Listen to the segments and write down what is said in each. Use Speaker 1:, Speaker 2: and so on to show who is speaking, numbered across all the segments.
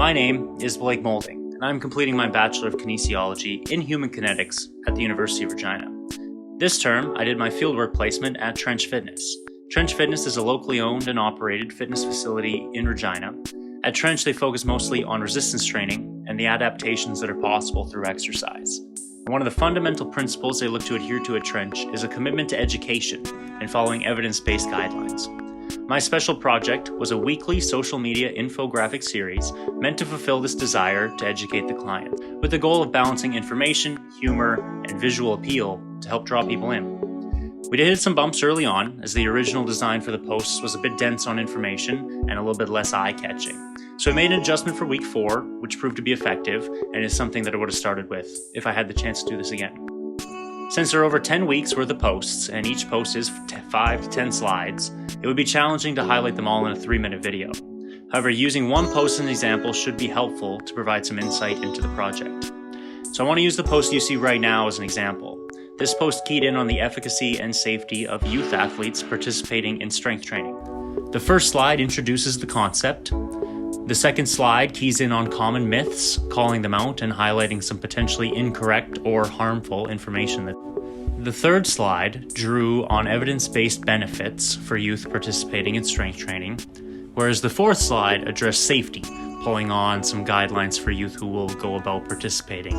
Speaker 1: My name is Blake Moulding, and I'm completing my Bachelor of Kinesiology in Human Kinetics at the University of Regina. This term, I did my fieldwork placement at Trench Fitness. Trench Fitness is a locally owned and operated fitness facility in Regina. At Trench, they focus mostly on resistance training and the adaptations that are possible through exercise. And one of the fundamental principles they look to adhere to at Trench is a commitment to education and following evidence-based guidelines. My special project was a weekly social media infographic series meant to fulfill this desire to educate the client, with the goal of balancing information, humor, and visual appeal to help draw people in. We did hit some bumps early on, as the original design for the posts was a bit dense on information and a little bit less eye-catching. So I made an adjustment for week 4, which proved to be effective, and is something that I would have started with if I had the chance to do this again. Since there are over 10 weeks worth of posts, and each post is 5 to 10 slides, it would be challenging to highlight them all in a 3-minute video. However, using one post as an example should be helpful to provide some insight into the project. So I want to use the post you see right now as an example. This post keyed in on the efficacy and safety of youth athletes participating in strength training. The first slide introduces the concept. The second slide keys in on common myths, calling them out and highlighting some potentially incorrect or harmful information. The third slide drew on evidence-based benefits for youth participating in strength training, whereas the fourth slide addressed safety, pulling on some guidelines for youth who will go about participating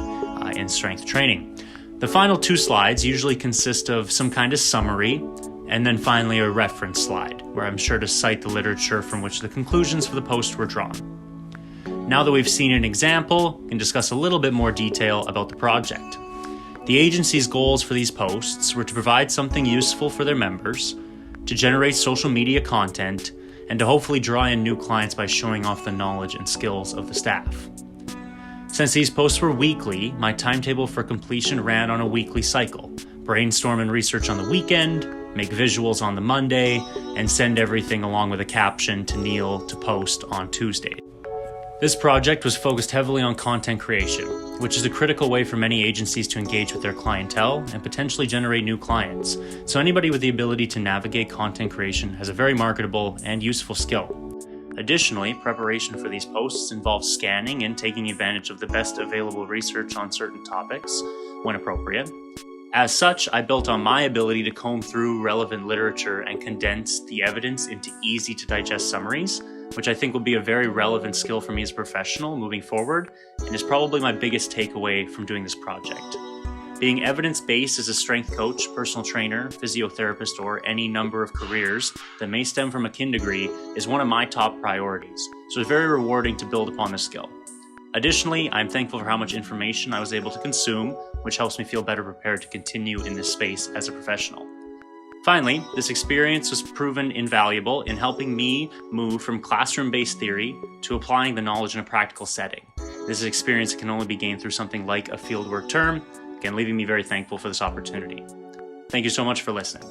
Speaker 1: in strength training. The final 2 slides usually consist of some kind of summary, and then finally a reference slide, where I'm sure to cite the literature from which the conclusions for the post were drawn. Now that we've seen an example, we can discuss a little bit more detail about the project. The agency's goals for these posts were to provide something useful for their members, to generate social media content, and to hopefully draw in new clients by showing off the knowledge and skills of the staff. Since these posts were weekly, my timetable for completion ran on a weekly cycle. Brainstorm and research on the weekend, make visuals on the Monday, and send everything along with a caption to Neil to post on Tuesday. This project was focused heavily on content creation, which is a critical way for many agencies to engage with their clientele and potentially generate new clients. So anybody with the ability to navigate content creation has a very marketable and useful skill. Additionally, preparation for these posts involves scanning and taking advantage of the best available research on certain topics when appropriate. As such, I built on my ability to comb through relevant literature and condense the evidence into easy-to-digest summaries, which I think will be a very relevant skill for me as a professional moving forward, and is probably my biggest takeaway from doing this project. Being evidence-based as a strength coach, personal trainer, physiotherapist, or any number of careers that may stem from a kin degree is one of my top priorities, so it's very rewarding to build upon this skill. Additionally, I'm thankful for how much information I was able to consume, which helps me feel better prepared to continue in this space as a professional. Finally, this experience was proven invaluable in helping me move from classroom-based theory to applying the knowledge in a practical setting. This is an experience that can only be gained through something like a fieldwork term, again, leaving me very thankful for this opportunity. Thank you so much for listening.